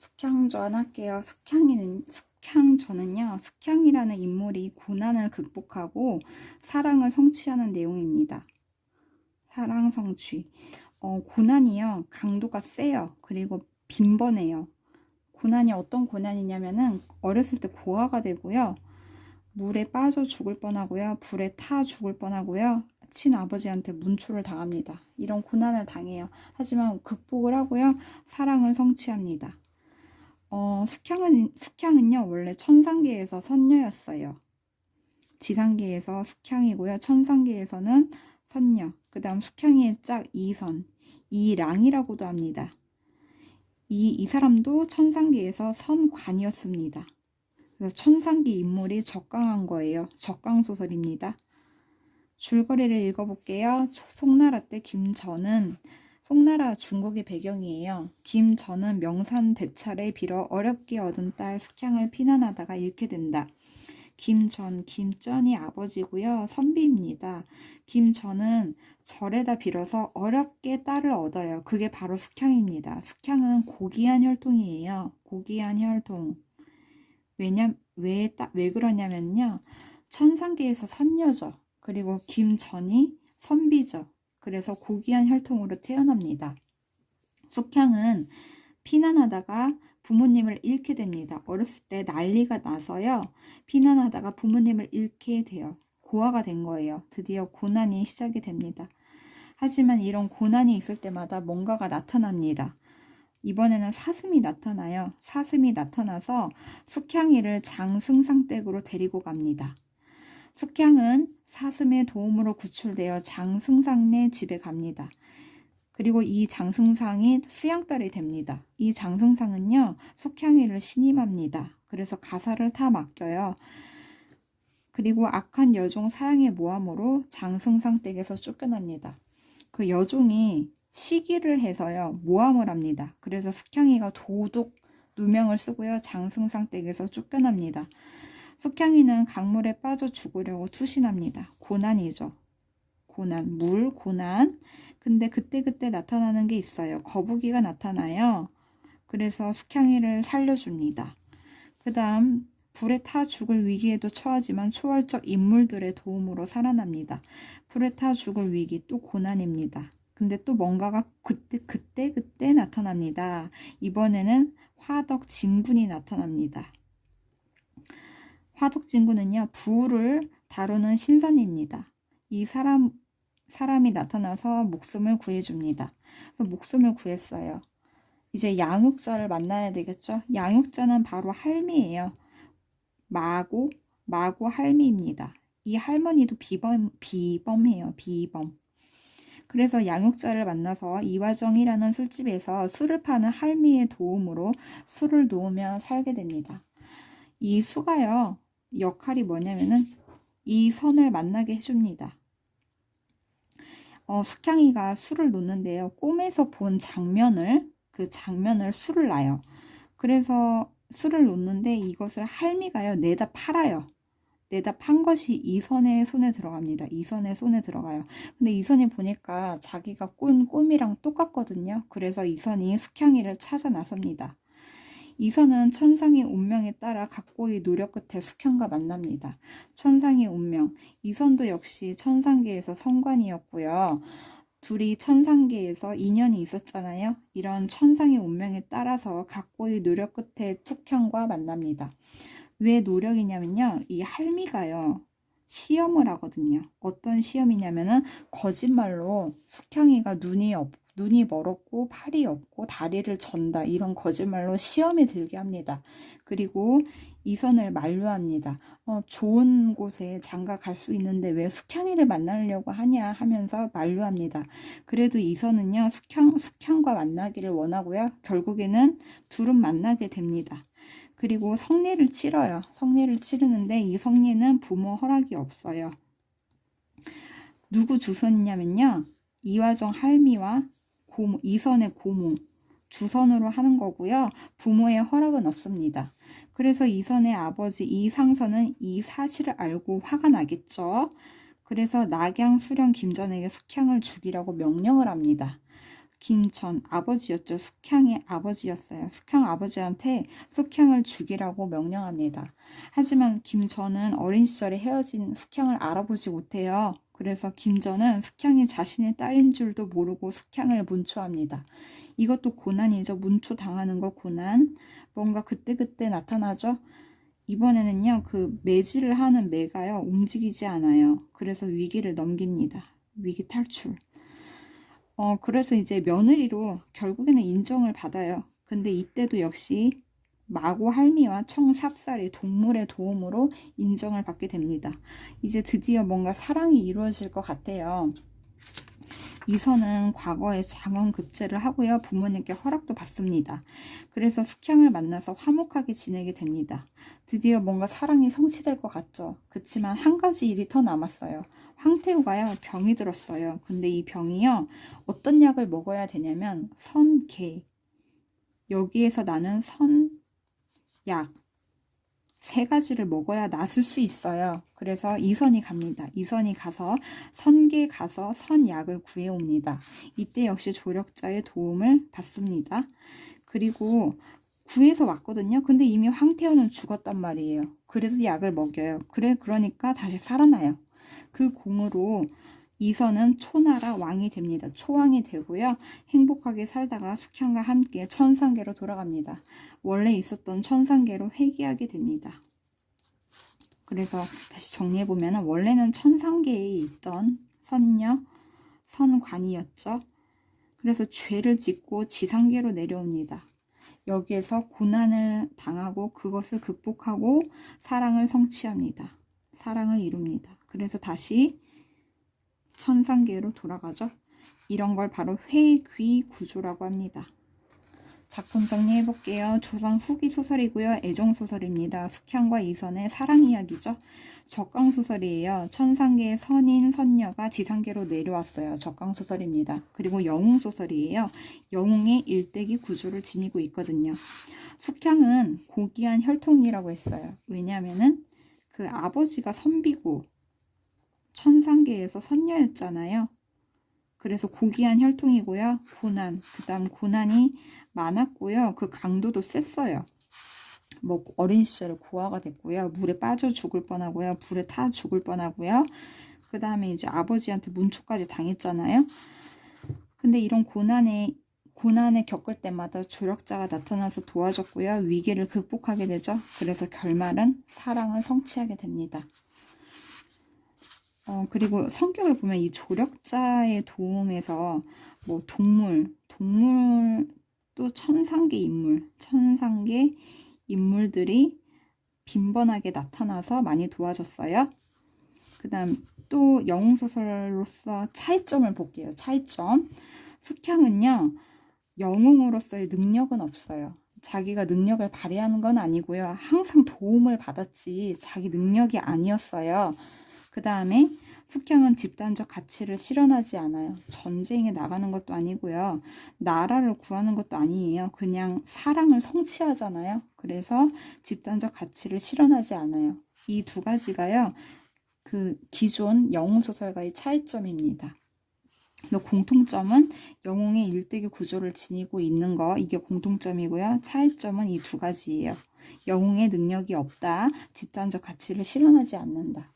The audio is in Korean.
숙향전 할게요. 숙향전은요, 숙향이라는 인물이 고난을 극복하고 사랑을 성취하는 내용입니다. 사랑 성취. 고난이요, 강도가 세요. 그리고 빈번해요. 고난이 어떤 고난이냐면은 어렸을 때 고아가 되고요, 물에 빠져 죽을 뻔하고요, 불에 타 죽을 뻔하고요, 친아버지한테 문초를 당합니다. 이런 고난을 당해요. 하지만 극복을 하고요, 사랑을 성취합니다. 숙향은요, 원래 천상계에서 선녀였어요. 지상계에서 숙향이고요, 천상계에서는 선녀. 그 다음 숙향이의 짝 이선, 이랑이라고도 합니다. 이 사람도 천상계에서 선관이었습니다. 그래서 천상계 인물이 적강한 거예요. 적강소설입니다. 줄거리를 읽어볼게요. 송나라 때 김전은, 송나라 중국의 배경이에요. 김전은 명산 대차를 빌어 어렵게 얻은 딸 숙향을 피난하다가 잃게 된다. 김전이 아버지고요, 선비입니다. 김전은 절에다 빌어서 어렵게 딸을 얻어요. 그게 바로 숙향입니다. 숙향은 고귀한 혈통이에요. 고귀한 혈통. 왜 그러냐면요, 천상계에서 선녀죠. 그리고 김전이 선비죠. 그래서 고귀한 혈통으로 태어납니다. 숙향은 피난하다가 부모님을 잃게 됩니다. 어렸을 때 난리가 나서요, 피난하다가 부모님을 잃게 돼요. 고아가 된 거예요. 드디어 고난이 시작이 됩니다. 하지만 이런 고난이 있을 때마다 뭔가가 나타납니다. 이번에는 사슴이 나타나요. 사슴이 나타나서 숙향이를 장승상댁으로 데리고 갑니다. 숙향은 사슴의 도움으로 구출되어 장승상네 집에 갑니다. 그리고 이 장승상이 수양딸이 됩니다. 이 장승상은요, 숙향이를 신임합니다. 그래서 가사를 다 맡겨요. 그리고 악한 여종 사양의 모함으로 장승상 댁에서 쫓겨납니다. 그 여종이 시기를 해서요, 모함을 합니다. 그래서 숙향이가 도둑 누명을 쓰고요, 장승상 댁에서 쫓겨납니다. 숙향이는 강물에 빠져 죽으려고 투신합니다. 고난이죠. 고난, 고난. 근데 그때그때 나타나는 게 있어요. 거북이가 나타나요. 그래서 숙향이를 살려줍니다. 그 다음 불에 타 죽을 위기에도 처하지만 초월적 인물들의 도움으로 살아납니다. 불에 타 죽을 위기, 또 고난입니다. 근데 또 뭔가가 그때 나타납니다. 이번에는 화덕 진군이 나타납니다. 화덕 진군은요, 부를 다루는 신선입니다. 이 사람이 나타나서 목숨을 구해줍니다. 목숨을 구했어요. 이제 양육자를 만나야 되겠죠? 양육자는 바로 할미예요. 마고 할미입니다. 이 할머니도 비범해요. 비범. 그래서 양육자를 만나서 이화정이라는 술집에서 술을 파는 할미의 도움으로 술을 놓으며 살게 됩니다. 이 수가요, 역할이 뭐냐면은 이 선을 만나게 해줍니다. 숙향이가 술을 놓는데요, 꿈에서 본 그 장면을 술을 놔요. 그래서 술을 놓는데 이것을 할미가요, 내다 팔아요. 내다 판 것이 이선의 손에 들어갑니다. 이선의 손에 들어가요. 근데 이선이 보니까 자기가 꾼 꿈이랑 똑같거든요. 그래서 이선이 숙향이를 찾아 나섭니다. 이선은 천상의 운명에 따라 각고의 노력 끝에 숙향과 만납니다. 천상의 운명. 이선도 역시 천상계에서 성관이었고요. 둘이 천상계에서 인연이 있었잖아요. 이런 천상의 운명에 따라서 각고의 노력 끝에 숙향과 만납니다. 왜 노력이냐면요, 이 할미가요, 시험을 하거든요. 어떤 시험이냐면은 거짓말로 숙향이가 눈이 멀었고 팔이 없고 다리를 전다, 이런 거짓말로 시험에 들게 합니다. 그리고 이선을 만류합니다. 좋은 곳에 장가 갈 수 있는데 왜 숙향이를 만나려고 하냐 하면서 만류합니다. 그래도 이선은요, 숙향과 만나기를 원하고요, 결국에는 둘은 만나게 됩니다. 그리고 성례를 치러요. 성례를 치르는데 이 성례는 부모 허락이 없어요. 누구 주선이냐면요, 이화정 할미와 이선의 고모 주선으로 하는 거고요. 부모의 허락은 없습니다. 그래서 이선의 아버지 이상선은 이 사실을 알고 화가 나겠죠. 그래서 낙양 수령 김전에게 숙향을 죽이라고 명령을 합니다. 김천 아버지였죠. 숙향의 아버지였어요. 숙향 아버지한테 숙향을 죽이라고 명령합니다. 하지만 김전은 어린 시절에 헤어진 숙향을 알아보지 못해요. 그래서 김전은 숙향이 자신의 딸인 줄도 모르고 숙향을 문초합니다. 이것도 고난이죠. 문초당하는 거 고난. 뭔가 그때그때 나타나죠. 이번에는요, 그 매질을 하는 매가요, 움직이지 않아요. 그래서 위기를 넘깁니다. 위기 탈출. 그래서 이제 며느리로 결국에는 인정을 받아요. 근데 이때도 역시 마고 할미와 청삽살이 동물의 도움으로 인정을 받게 됩니다. 이제 드디어 뭔가 사랑이 이루어질 것 같아요. 이선은 과거에 장원급제를 하고요. 부모님께 허락도 받습니다. 그래서 숙향을 만나서 화목하게 지내게 됩니다. 드디어 뭔가 사랑이 성취될 것 같죠. 그치만 한 가지 일이 더 남았어요. 황태우가요, 병이 들었어요. 근데 이 병이요, 어떤 약을 먹어야 되냐면 선계, 여기에서 나는 선약, 세 가지를 먹어야 낫을 수 있어요. 그래서 이선이 갑니다. 이선이 가서 선계 가서 선약을 구해옵니다. 이때 역시 조력자의 도움을 받습니다. 그리고 구해서 왔거든요. 근데 이미 황태현은 죽었단 말이에요. 그래도 약을 먹여요. 그러니까 다시 살아나요. 그 공으로 이선은 초나라 왕이 됩니다. 초왕이 되고요. 행복하게 살다가 숙향과 함께 천상계로 돌아갑니다. 원래 있었던 천상계로 회귀하게 됩니다. 그래서 다시 정리해보면 원래는 천상계에 있던 선녀, 선관이었죠. 그래서 죄를 짓고 지상계로 내려옵니다. 여기에서 고난을 당하고 그것을 극복하고 사랑을 성취합니다. 사랑을 이룹니다. 그래서 다시 천상계로 돌아가죠. 이런 걸 바로 회귀구조라고 합니다. 작품 정리해볼게요. 조선 후기 소설이고요. 애정소설입니다. 숙향과 이선의 사랑 이야기죠. 적강소설이에요. 천상계의 선인, 선녀가 지상계로 내려왔어요. 적강소설입니다. 그리고 영웅소설이에요. 영웅의 일대기 구조를 지니고 있거든요. 숙향은 고귀한 혈통이라고 했어요. 왜냐하면은 그 아버지가 선비고 천상계에서 선녀였잖아요. 그래서 고귀한 혈통이고요. 고난, 그 다음 고난이 많았고요. 그 강도도 셌어요. 뭐 어린 시절에 고아가 됐고요. 물에 빠져 죽을 뻔하고요. 불에 타 죽을 뻔하고요. 그 다음에 이제 아버지한테 문초까지 당했잖아요. 근데 이런 고난을 겪을 때마다 조력자가 나타나서 도와줬고요. 위기를 극복하게 되죠. 그래서 결말은 사랑을 성취하게 됩니다. 그리고 성격을 보면 이 조력자의 도움에서 뭐 동물도 천상계 인물들이 빈번하게 나타나서 많이 도와줬어요. 그 다음 또 영웅소설로서 차이점을 볼게요. 차이점. 숙향은요, 영웅으로서의 능력은 없어요. 자기가 능력을 발휘하는 건 아니고요. 항상 도움을 받았지 자기 능력이 아니었어요. 그 다음에 숙향은 집단적 가치를 실현하지 않아요. 전쟁에 나가는 것도 아니고요. 나라를 구하는 것도 아니에요. 그냥 사랑을 성취하잖아요. 그래서 집단적 가치를 실현하지 않아요. 이 두 가지가요, 그 기존 영웅소설과의 차이점입니다. 공통점은 영웅의 일대기 구조를 지니고 있는 거, 이게 공통점이고요. 차이점은 이 두 가지예요. 영웅의 능력이 없다, 집단적 가치를 실현하지 않는다.